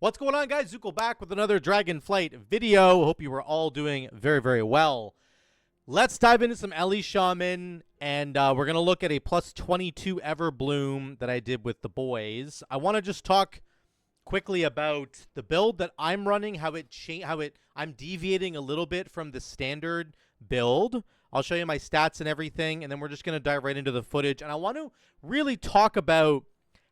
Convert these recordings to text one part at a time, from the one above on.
What's going on, guys? Zuko back with another Dragonflight video. Hope you were all doing very, very well. Let's dive into some Ellie Shaman, and we're going to look at a plus 22 Everbloom that I did with the boys. I want to just talk quickly about the build that I'm running, how I'm deviating a little bit from the standard build. I'll show you my stats and everything, and then we're just going to dive right into the footage. And I want to really talk about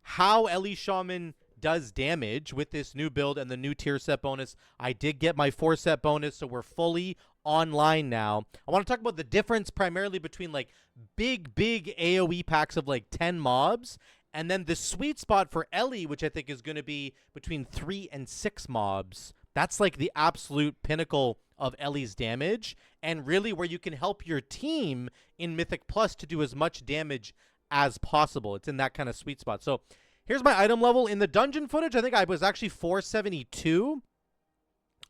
how Ellie Shaman does damage with this new build and the new tier set bonus. I did get my 4 set bonus, so we're fully online now. I want to talk about the difference primarily between like big AoE packs of like 10 mobs and then the sweet spot for Ellie, which I think is going to be between 3 and 6 mobs. That's like the absolute pinnacle of Ellie's damage, and really where you can help your team in Mythic Plus to do as much damage as possible. It's in that kind of sweet spot. So here's my item level. In the dungeon footage, I think I was actually 472.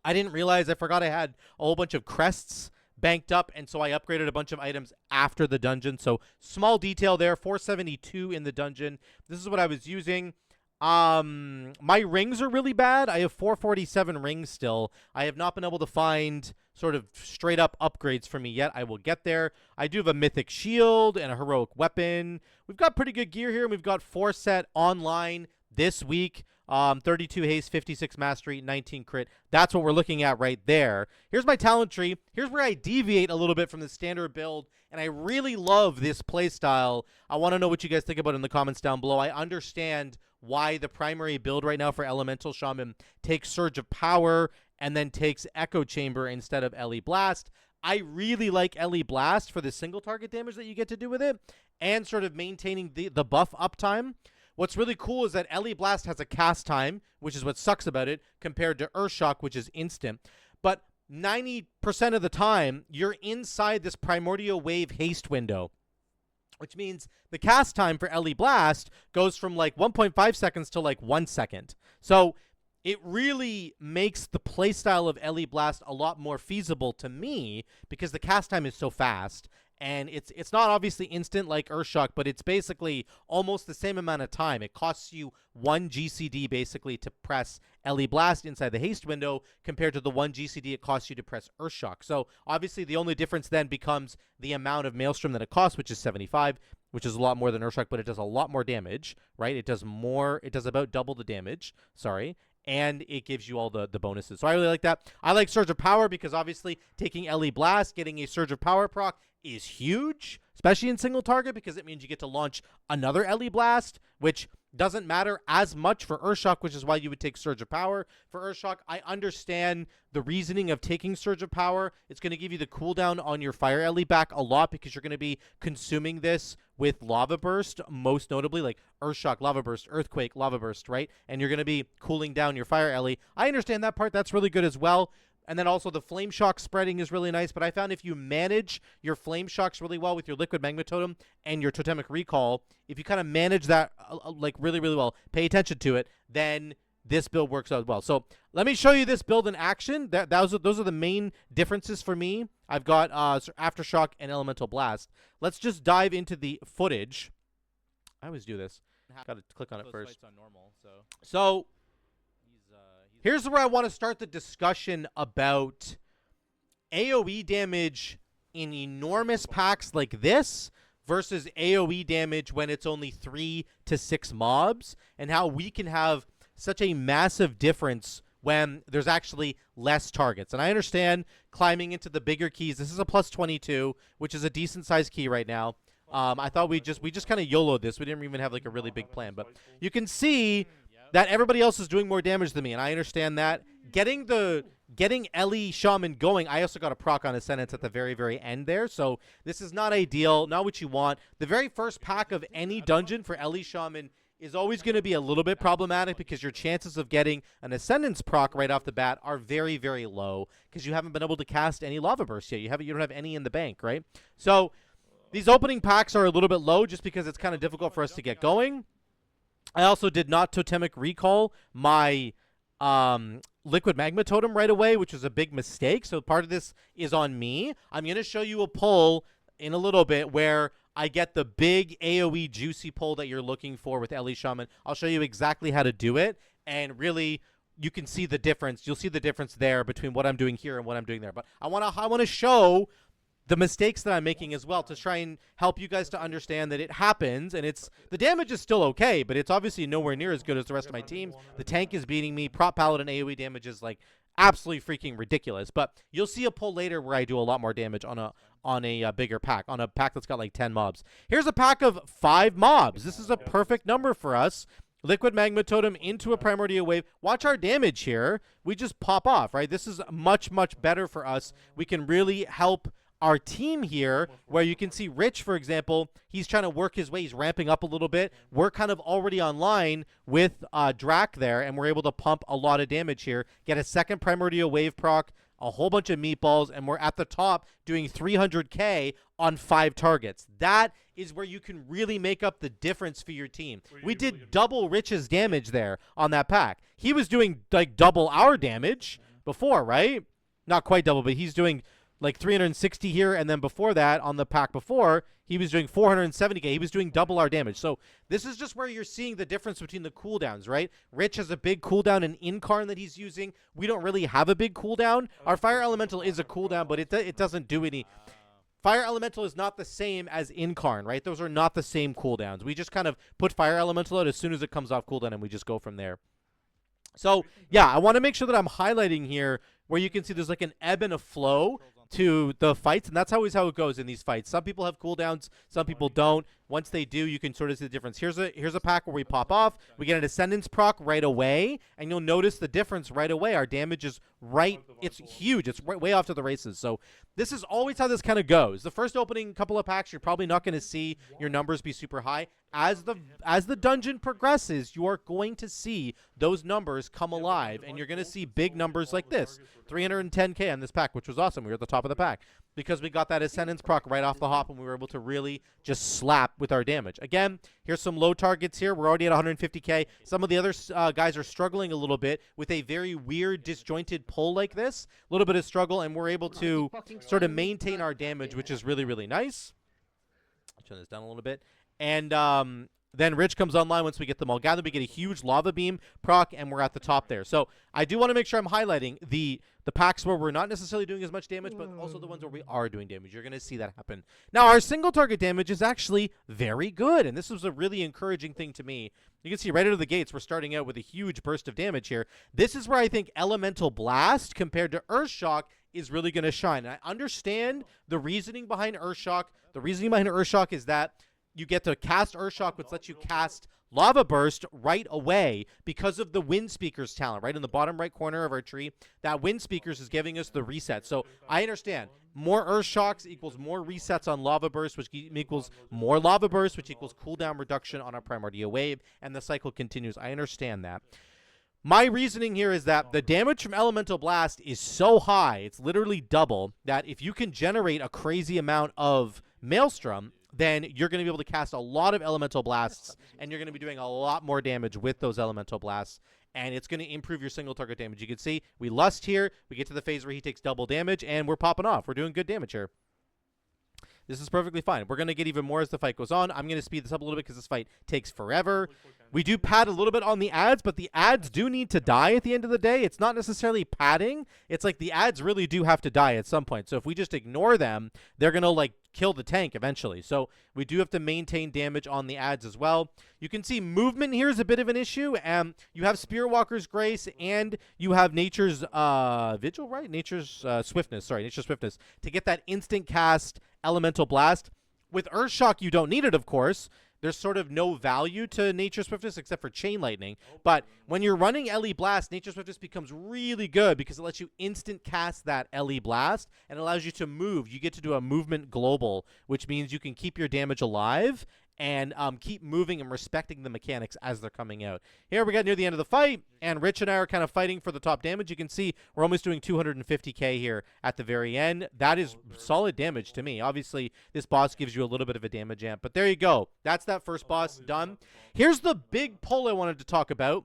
I didn't realize, I forgot I had a whole bunch of crests banked up, and so I upgraded a bunch of items after the dungeon. So small detail there, 472 in the dungeon. This is what I was using. My rings are really bad. I have 447 rings still. I have not been able to find sort of straight up upgrades for me yet. I will get there. I do have a mythic shield and a heroic weapon. We've got pretty good gear here, and we've got 4 set online this week. 32 haste, 56 mastery, 19 crit. That's what we're looking at right there. Here's my talent tree. Here's where I deviate a little bit from the standard build, and I really love this playstyle. I want to know what you guys think about it in the comments down below. I understand why the primary build right now for Elemental Shaman takes Surge of Power and then takes Echo Chamber instead of Ellie Blast. I really like Ellie Blast for the single target damage that you get to do with it and sort of maintaining the buff uptime. What's really cool is that Ellie Blast has a cast time, which is what sucks about it, compared to Earthshock, which is instant. But 90% of the time, you're inside this Primordial Wave haste window, which means the cast time for Ellie Blast goes from like 1.5 seconds to like 1 second. So it really makes the playstyle of Ellie Blast a lot more feasible to me because the cast time is so fast. And it's not obviously instant like Earthshock, but it's basically almost the same amount of time. It costs you 1 GCD basically to press Ellie Blast inside the haste window compared to the 1 GCD it costs you to press Earthshock. So obviously the only difference then becomes the amount of Maelstrom that it costs, which is 75, which is a lot more than Earthshock, but it does a lot more damage, right? It does about double the damage, sorry. And it gives you all the bonuses. So I really like that. I like Surge of Power because obviously taking Ellie Blast, getting a Surge of Power proc is huge, especially in single target because it means you get to launch another Ellie Blast, which doesn't matter as much for Earthshock, which is why you would take Surge of Power. For Earthshock, I understand the reasoning of taking Surge of Power. It's going to give you the cooldown on your Fire Ellie back a lot because you're going to be consuming this with Lava Burst, most notably, like Earthshock, Lava Burst, Earthquake, Lava Burst, right? And you're going to be cooling down your Fire Ellie. I understand that part. That's really good as well. And then also the Flame Shock spreading is really nice, but I found if you manage your Flame Shocks really well with your Liquid Magma Totem and your Totemic Recall, if you kind of manage that like really well, pay attention to it, then this build works out well. So let me show you this build in action. Those are the main differences for me. I've got Aftershock and Elemental Blast. Let's just dive into the footage. I always do this. Got to click on it first. On normal, So here's where I want to start the discussion about AoE damage in enormous packs like this versus AoE damage when it's only 3 to 6 mobs, and how we can have such a massive difference when there's actually less targets. And I understand climbing into the bigger keys. This is a plus 22, which is a decent sized key right now. I thought we just kind of YOLO'd this. We didn't even have like a really big plan, but you can see that everybody else is doing more damage than me, and I understand that. Getting Ellie Shaman going, I also got a proc on Ascendance at the very end there, so this is not ideal, not what you want. The very first pack of any dungeon for Ellie Shaman is always going to be a little bit problematic because your chances of getting an Ascendance proc right off the bat are very low because you haven't been able to cast any Lava Burst yet. You don't have any in the bank, right? So these opening packs are a little bit low just because it's kind of difficult for us to get going. I also did not Totemic Recall my Liquid Magma Totem right away, which was a big mistake. So part of this is on me. I'm going to show you a pull in a little bit where I get the big AoE juicy pull that you're looking for with Ellie Shaman. I'll show you exactly how to do it and really you can see the difference. You'll see the difference there between what I'm doing here and what I'm doing there. But I want to show the mistakes that I'm making as well to try and help you guys to understand that it happens, and the damage is still okay, but it's obviously nowhere near as good as the rest of my team. The tank is beating me. Prop Paladin AoE damage is like absolutely freaking ridiculous. But you'll see a pull later where I do a lot more damage on a bigger pack, on a pack that's got like 10 mobs. Here's a pack of 5 mobs. This is a perfect number for us. Liquid Magma Totem into a Primordial Wave. Watch our damage here. We just pop off, right? This is much, much better for us. We can really help our team here, where you can see Rich, for example, he's trying to work his way. He's ramping up a little bit. We're kind of already online with Drac there, and we're able to pump a lot of damage here. Get a second Primordial Wave proc, a whole bunch of meatballs, and we're at the top doing 300k on 5 targets. That is where you can really make up the difference for your team. We did double Rich's damage there on that pack. He was doing like double our damage before, right? Not quite double, but he's doing like 360 here, and then before that, on the pack before, he was doing 470k. He was doing double our damage. So this is just where you're seeing the difference between the cooldowns, right? Rich has a big cooldown in Incarn that he's using. We don't really have a big cooldown. Our Fire Elemental is a cooldown, but it doesn't do any. Fire Elemental is not the same as Incarn, right? Those are not the same cooldowns. We just kind of put Fire Elemental out as soon as it comes off cooldown, and we just go from there. So, yeah, I want to make sure that I'm highlighting here where you can see there's like an ebb and a flow to the fights, and that's always how it goes in these fights. Some people have cooldowns, some people don't. Once they do, you can sort of see the difference. Here's a pack where we pop off. We get an Ascendance proc right away, and you'll notice the difference right away. Our damage is right. It's huge. It's way off to the races. So this is always how this kind of goes. The first opening couple of packs, you're probably not going to see your numbers be super high. As the dungeon progresses, you are going to see those numbers come alive, and you're going to see big numbers like this. 310k on this pack, which was awesome. We were at the top of the pack because we got that Ascendance proc right off the hop, and we were able to really just slap with our damage. Again, here's some low targets here. We're already at 150k. Some of the other guys are struggling a little bit with a very weird disjointed pull like this. A little bit of struggle, and we're able to sort of maintain our damage, which is really, really nice. Turn this down a little bit. And then Rich comes online once we get them all gathered. We get a huge Lava Beam proc, and we're at the top there. So I do want to make sure I'm highlighting the packs where we're not necessarily doing as much damage, but also the ones where we are doing damage. You're going to see that happen. Now, our single target damage is actually very good, and this was a really encouraging thing to me. You can see right out of the gates, we're starting out with a huge burst of damage here. This is where I think Elemental Blast compared to Earthshock is really going to shine. And I understand the reasoning behind Earthshock. The reasoning behind Earthshock is that you get to cast Earthshock, which lets you cast Lava Burst right away because of the Wind Speakers talent, right in the bottom right corner of our tree. That Wind Speakers is giving us the reset. So I understand. More Earthshocks equals more resets on Lava Burst, which equals more Lava Burst, which equals cooldown reduction on our Primordial Wave, and the cycle continues. I understand that. My reasoning here is that the damage from Elemental Blast is so high, it's literally double, that if you can generate a crazy amount of Maelstrom, then you're going to be able to cast a lot of Elemental Blasts, and you're going to be doing a lot more damage with those Elemental Blasts, and it's going to improve your single target damage. You can see we lust here. We get to the phase where he takes double damage, and we're popping off. We're doing good damage here. This is perfectly fine. We're going to get even more as the fight goes on. I'm going to speed this up a little bit because this fight takes forever. We do pad a little bit on the ads, but the ads do need to die at the end of the day. It's not necessarily padding. It's like the ads really do have to die at some point. So if we just ignore them, they're going to like kill the tank eventually. So we do have to maintain damage on the ads as well. You can see movement here is a bit of an issue. You have Spearwalker's Grace and you have Nature's Vigil, right? Nature's Swiftness. Sorry, Nature's Swiftness to get that instant cast Elemental Blast. With Earthshock, you don't need it, of course. There's sort of no value to Nature's Swiftness except for Chain Lightning. But when you're running LE Blast, Nature's Swiftness becomes really good because it lets you instant cast that LE Blast and allows you to move. You get to do a movement global, which means you can keep your damage alive and keep moving and respecting the mechanics as they're coming out. Here we got near the end of the fight, and Rich and I are kind of fighting for the top damage. You can see we're almost doing 250k here at the very end. That is solid damage to me. Obviously, this boss gives you a little bit of a damage amp, but there you go. That's that first boss done. Here's the big pull I wanted to talk about.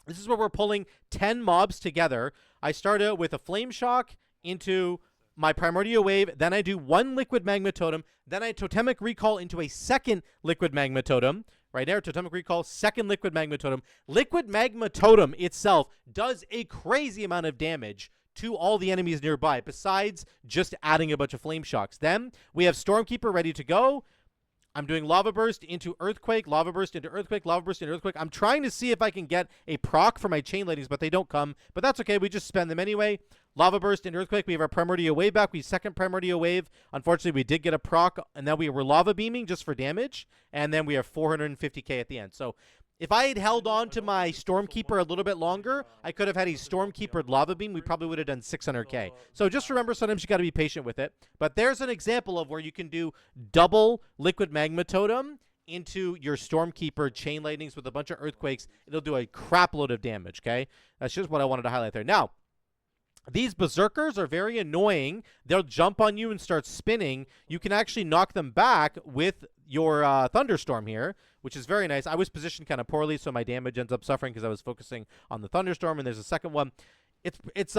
This is where we're pulling 10 mobs together. I start out with a Flame Shock into my Primordial Wave, then I do one Liquid Magma Totem, then I Totemic Recall into a second Liquid Magma Totem, right there, Totemic Recall, second Liquid Magma Totem. Liquid Magma Totem itself does a crazy amount of damage to all the enemies nearby, besides just adding a bunch of Flame Shocks. Then we have Stormkeeper ready to go. I'm doing Lava Burst into Earthquake, Lava Burst into Earthquake, Lava Burst into Earthquake. I'm trying to see if I can get a proc for my Chain Lightnings, but they don't come. But that's okay. We just spend them anyway. Lava Burst into Earthquake. We have our Primordial Wave back. We second Primordial Wave. Unfortunately, we did get a proc, and then we were Lava Beaming just for damage. And then we have 450k at the end. So if I had held on to my Stormkeeper a little bit longer, I could have had a Stormkeeper Lava Beam. We probably would have done 600k. So just remember, sometimes you got to be patient with it. But there's an example of where you can do double Liquid Magma Totem into your Stormkeeper Chain Lightnings with a bunch of Earthquakes. It'll do a crap load of damage, okay? That's just what I wanted to highlight there. Now, these Berserkers are very annoying. They'll jump on you and start spinning. You can actually knock them back with your Thunderstorm here, which is very nice. I was positioned kind of poorly, so my damage ends up suffering because I was focusing on the Thunderstorm, and there's a second one. It's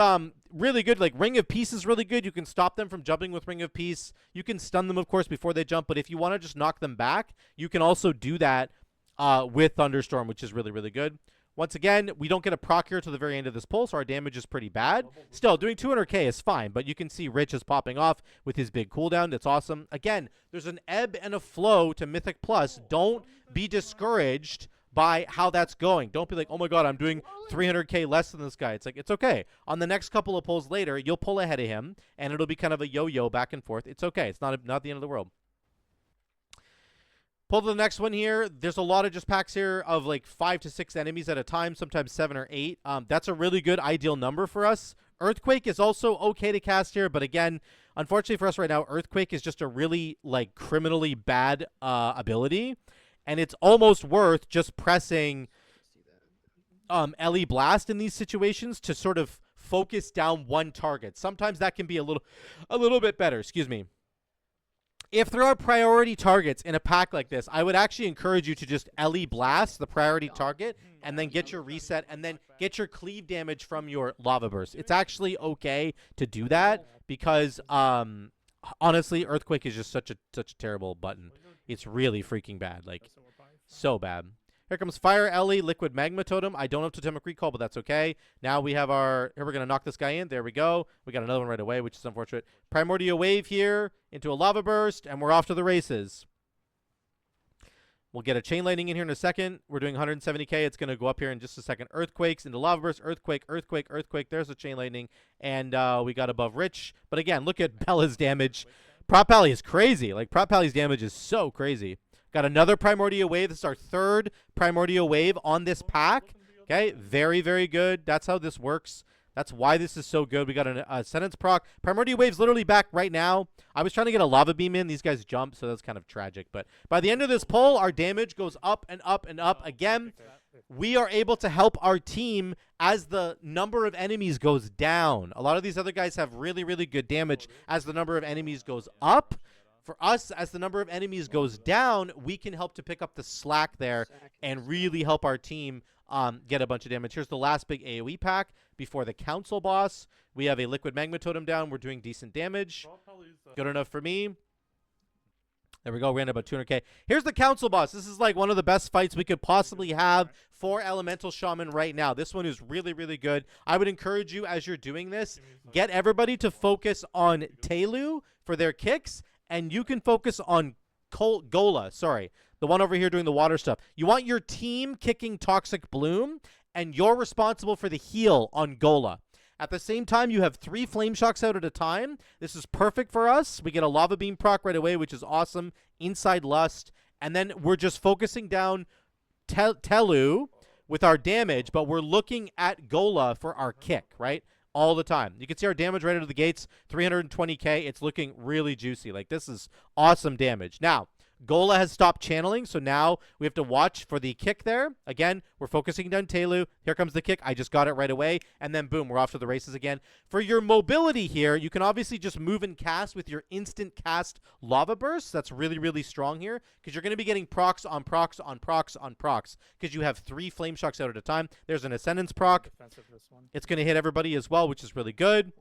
really good. Like, Ring of Peace is really good. You can stop them from jumping with Ring of Peace. You can stun them, of course, before they jump, but if you want to just knock them back, you can also do that with Thunderstorm, which is really, really good. Once again, we don't get a proc here to the very end of this pull, so our damage is pretty bad. Still, doing 200k is fine, but you can see Rich is popping off with his big cooldown. That's awesome. Again, there's an ebb and a flow to Mythic Plus. Don't be discouraged by how that's going. Don't be like, oh my god, I'm doing 300k less than this guy. It's like, it's okay. On the next couple of pulls later, you'll pull ahead of him, and it'll be kind of a yo-yo back and forth. It's okay. It's not the end of the world. Pull to the next one here. There's a lot of just packs here of like 5 to 6 enemies at a time, sometimes 7 or 8. That's a really good ideal number for us. Earthquake is also okay to cast here, but again, unfortunately for us right now, Earthquake is just a really like criminally bad ability, and it's almost worth just pressing LE Blast in these situations to sort of focus down one target. Sometimes that can be a little bit better. Excuse me. If there are priority targets in a pack like this, I would actually encourage you to just LE Blast the priority target and then get your reset and then get your cleave damage from your Lava Burst. It's actually okay to do that because, honestly, Earthquake is just such a terrible button. It's really freaking bad. Like, so bad. Here comes Fire LE Liquid Magma Totem. I don't have Totemic Recall, but that's okay. Now we have our... Here, we're going to knock this guy in. There we go. We got another one right away, which is unfortunate. Primordial Wave here into a Lava Burst, and we're off to the races. We'll get a Chain Lightning in here in a second. We're doing 170k. It's going to go up here in just a second. Earthquakes into Lava Burst. Earthquake, Earthquake, Earthquake. There's a Chain Lightning. And we got above Rich. But again, look at Bella's damage. Prop Pally is crazy. Like, Prop Pally's damage is so crazy. Got another Primordial Wave. This is our third Primordial Wave on this pack. Okay, very, very good. That's how this works. That's why this is so good. We got a Sentence proc. Primordial Wave's literally back right now. I was trying to get a Lava Beam in. These guys jump, so that's kind of tragic. But by the end of this pull, our damage goes up and up and up. Again, we are able to help our team as the number of enemies goes down. A lot of these other guys have really, really good damage as the number of enemies goes up. For us, as the number of enemies goes down, we can help to pick up the slack there and really help our team get a bunch of damage. Here's the last big AoE pack before the Council boss. We have a Liquid Magma Totem down. We're doing decent damage. Good enough for me. There we go. We ended up at 200k. Here's the Council boss. This is like one of the best fights we could possibly have for Elemental Shaman right now. This one is really, really good. I would encourage you, as you're doing this, get everybody to focus on Telu for their kicks, and you can focus on Gola, sorry, the one over here doing the water stuff. You want your team kicking Toxic Bloom, and you're responsible for the heal on Gola. At the same time, you have 3 Flame Shocks out at a time. This is perfect for us. We get a Lava Beam proc right away, which is awesome. Inside Lust. And then we're just focusing down Telu with our damage, but we're looking at Gola for our kick, right? All the time. You can see our damage right out of the gates, 320k. It's looking really juicy. Like, this is awesome damage. Now, Gola has stopped channeling, so now we have to watch for the kick there. Again, we're focusing down Telu. Here comes the kick. I just got it right away, and then boom, we're off to the races again. For your mobility here, you can obviously just move and cast with your instant cast Lava Burst. That's really, really strong here, because you're going to be getting procs on procs on procs on procs, because you have 3 Flame Shocks out at a time. There's an Ascendance proc. It's going to hit everybody as well, which is really good.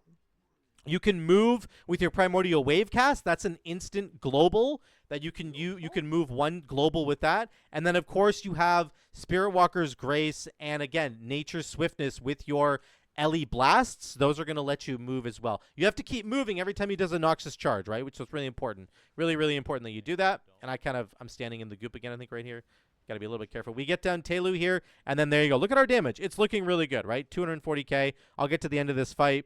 You can move with your Primordial Wave cast. That's an instant global that you can move one global with that. And then, of course, you have Spirit Walker's Grace and, again, Nature's Swiftness with your Ellie Blasts. Those are going to let you move as well. You have to keep moving every time he does a Noxus Charge, right? Which is really important. Really, really important that you do that. And I'm standing in the goop again, I think, right here. Got to be a little bit careful. We get down Telu here, and then there you go. Look at our damage. It's looking really good, right? 240k. I'll get to the end of this fight.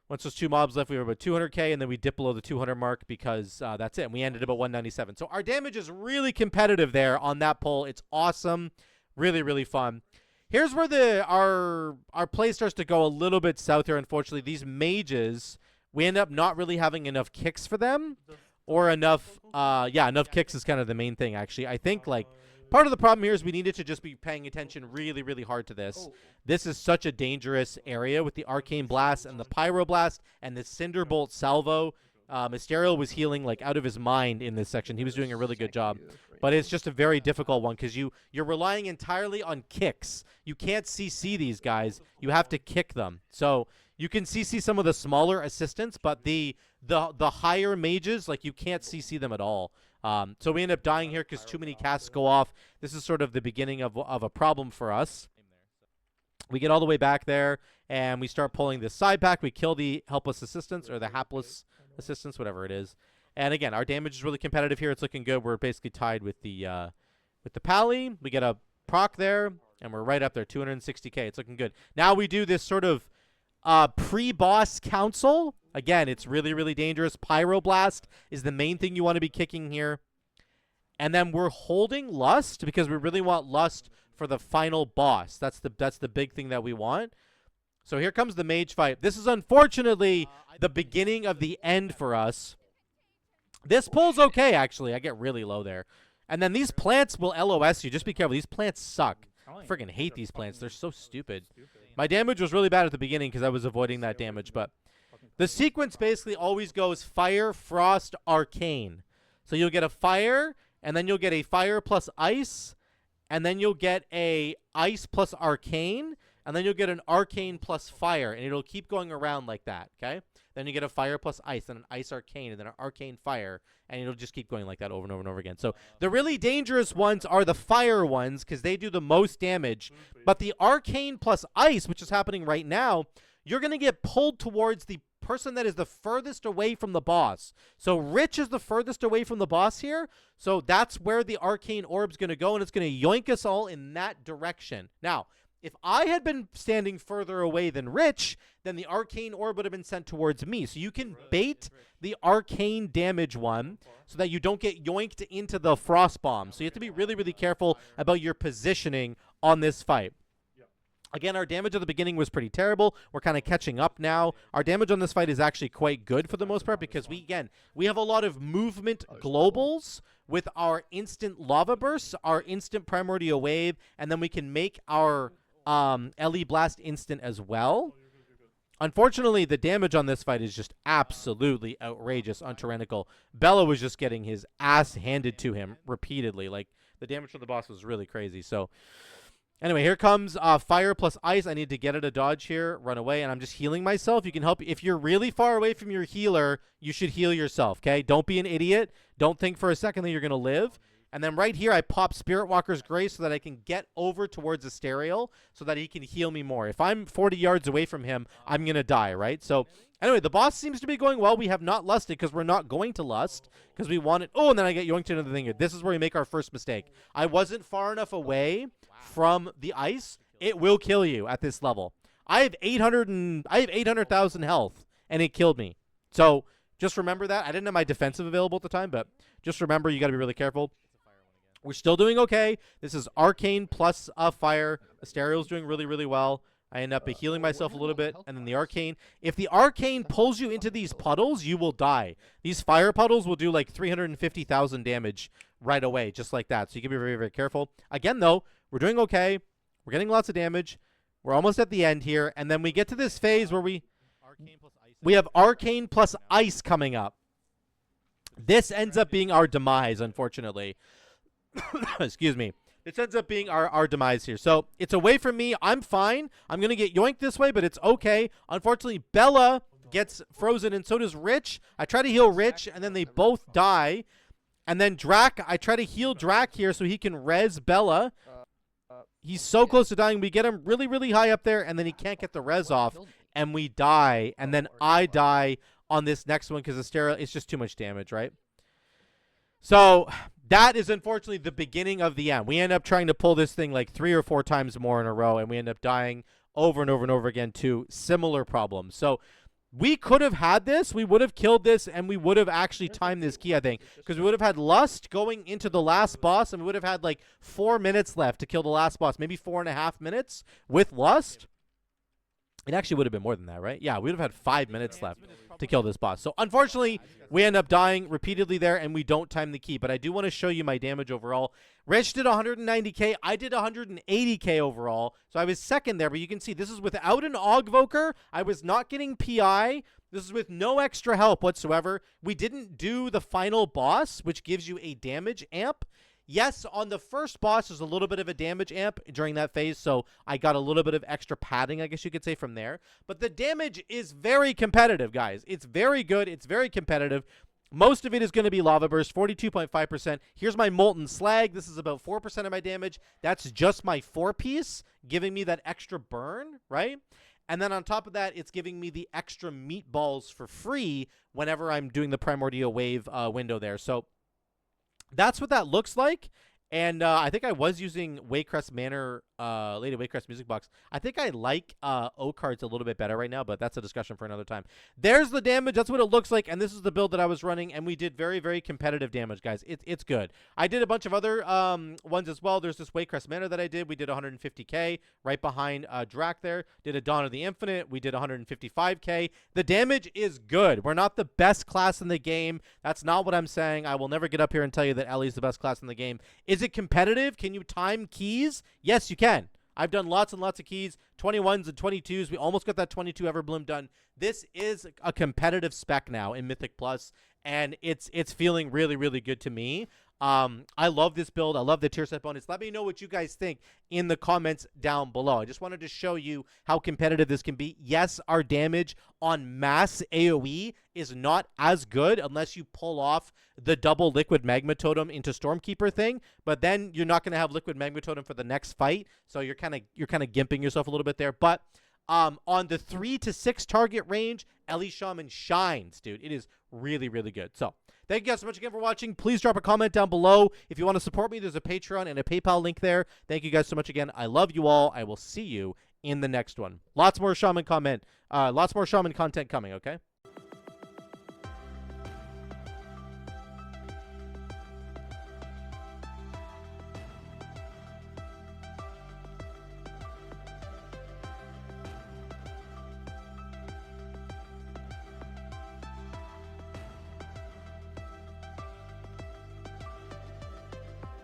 Once those two mobs left, we were about 200k, and then we dip below the 200 mark because that's it. And we ended about 197. So our damage is really competitive there on that pull. It's awesome. Really, really fun. Here's where our play starts to go a little bit south here, unfortunately. These mages, we end up not really having enough kicks for them. Or enough, enough kicks is kind of the main thing, actually. I think, like, part of the problem here is we needed to just be paying attention really, really hard to this. This is such a dangerous area with the Arcane Blast and the Pyroblast and the Cinderbolt Salvo. Mysterio was healing, like, out of his mind in this section. He was doing a really good job. But it's just a very difficult one because you're relying entirely on kicks. You can't CC these guys. You have to kick them. So you can CC some of the smaller assistants, but the higher mages, like, you can't CC them at all. So we end up dying here because too many casts go off. This is sort of the beginning of a problem for us. We get all the way back there, and we start pulling this side pack. We kill the helpless assistants or the hapless assistants, whatever it is. And again, our damage is really competitive here. It's looking good. We're basically tied with the Pally. We get a proc there, and we're right up there, 260k. It's looking good. Now we do this sort of pre-boss council. Again, it's really, really dangerous. Pyroblast is the main thing you want to be kicking here. And then we're holding Lust because we really want Lust for the final boss. That's the big thing that we want. So here comes the mage fight. This is unfortunately the beginning of the end for us. This pull's okay, actually. I get really low there. And then these plants will LOS you. Just be careful. These plants suck. I freaking hate these plants. They're so stupid. My damage was really bad at the beginning because I was avoiding that damage. But the sequence basically always goes Fire, Frost, Arcane. So you'll get a Fire, and then you'll get a Fire plus Ice, and then you'll get a Ice plus Arcane, and then you'll get an Arcane plus Fire, and it'll keep going around like that, okay? Then you get a Fire plus Ice, then an Ice Arcane, and then an Arcane Fire, and it'll just keep going like that over and over and over again. So the really dangerous ones are the Fire ones because they do the most damage. But the Arcane plus Ice, which is happening right now, you're going to get pulled towards the person that is the furthest away from the boss. So Rich is the furthest away from the boss here. So that's where the Arcane Orb's going to go, and it's going to yoink us all in that direction. Now, if I had been standing further away than Rich, then the Arcane Orb would have been sent towards me. So you can bait the Arcane damage one so that you don't get yoinked into the Frost Bomb. So you have to be really, really careful about your positioning on this fight. Again, our damage at the beginning was pretty terrible. We're kind of catching up now. Our damage on this fight is actually quite good for the most part because we have a lot of movement globals with our instant lava bursts, our instant primordial wave, and then we can make our LE Blast instant as well. Unfortunately, the damage on this fight is just absolutely outrageous on Tyrannical. Bella was just getting his ass handed to him repeatedly. Like, the damage from the boss was really crazy. So, anyway, here comes Fire plus Ice. I need to get at a dodge here, run away, and I'm just healing myself. You can help. If you're really far away from your healer, you should heal yourself, okay? Don't be an idiot. Don't think for a second that you're going to live. And then right here, I pop Spirit Walker's Grace so that I can get over towards Asterial so that he can heal me more. If I'm 40 yards away from him, I'm going to die, right? So, anyway, the boss seems to be going well. We have not lusted because we're not going to lust because we want it. Oh, and then I get yoinked into the thing here. This is where we make our first mistake. I wasn't far enough away from the ice. It will kill you at this level. I have 800,000 health, and it killed me. So, just remember that. I didn't have my defensive available at the time, but just remember you got to be really careful. We're still doing okay. This is Arcane plus Fire. Asterial's doing really, really well. I end up healing myself a little bit, and then the Arcane. If the Arcane pulls you into these puddles, you will die. These fire puddles will do like 350,000 damage right away, just like that. So you can be very, very careful. Again, though, we're doing okay. We're getting lots of damage. We're almost at the end here, and then we get to this phase where we have Arcane plus Ice coming up. This ends up being our demise, unfortunately. Excuse me. This ends up being our demise here. So it's away from me. I'm fine. I'm going to get yoinked this way, but it's okay. Unfortunately, Bella gets frozen, and so does Rich. I try to heal Rich, and then they both die. And then Drac, I try to heal Drac here so he can res Bella. He's so close to dying. We get him really, really high up there, and then he can't get the res off, and we die. And then I die on this next one because Astera, it's just too much damage, right? So that is unfortunately the beginning of the end. We end up trying to pull this thing like 3 or 4 times more in a row, and we end up dying over and over and over again to similar problems. So we could have had this. We would have killed this, and we would have actually timed this key, I think, because we would have had Lust going into the last boss, and we would have had like 4 minutes left to kill the last boss, maybe 4.5 minutes with Lust. It actually would have been more than that, right? Yeah, we would have had 5 minutes left to kill this boss. So unfortunately, we end up dying repeatedly there, and we don't time the key. But I do want to show you my damage overall. Rich did 190k. I did 180k overall. So I was second there, but you can see this is without an Augvoker. I was not getting PI. This is with no extra help whatsoever. We didn't do the final boss, which gives you a damage amp. Yes, on the first boss, there's a little bit of a damage amp during that phase, so I got a little bit of extra padding, I guess you could say, from there. But the damage is very competitive, guys. It's very good. It's very competitive. Most of it is going to be Lava Burst, 42.5%. Here's my Molten Slag. This is about 4% of my damage. That's just my 4-piece, giving me that extra burn, right? And then on top of that, it's giving me the extra Meatballs for free whenever I'm doing the Primordial Wave window there. So that's what that looks like. And I think I was using Waycrest Manor, Lady Waycrest Music Box. I think I like O cards a little bit better right now, but that's a discussion for another time. There's the damage. That's what it looks like. And this is the build that I was running, and we did very, very competitive damage, guys. It's good. I did a bunch of other ones as well. There's this Waycrest Manor that I did. We did 150k right behind Drac there. Did a Dawn of the Infinite. We did 155k. The damage is good. We're not the best class in the game. That's not what I'm saying. I will never get up here and tell you that Ellie's the best class in the game. Is it competitive? Can you time keys? Yes, you can. I've done lots and lots of keys, 21s and 22s. We almost got that 22 Everbloom done. This is a competitive spec now in Mythic Plus, and it's feeling really, really good to me. I love this build. I love the tier set bonus. Let me know what you guys think in the comments down below. I just wanted to show you how competitive this can be. Yes, our damage on mass AoE is not as good unless you pull off the double Liquid Magma Totem into Stormkeeper thing, but then you're not going to have Liquid Magma Totem for the next fight, so you're kind of gimping yourself a little bit there. But on the 3 to 6 target range, Ellie Shaman shines, dude. It is really, really good. So thank you guys so much again for watching. Please drop a comment down below. If you want to support me, there's a Patreon and a PayPal link there. Thank you guys so much again. I love you all. I will see you in the next one. Lots more Shaman content coming, okay?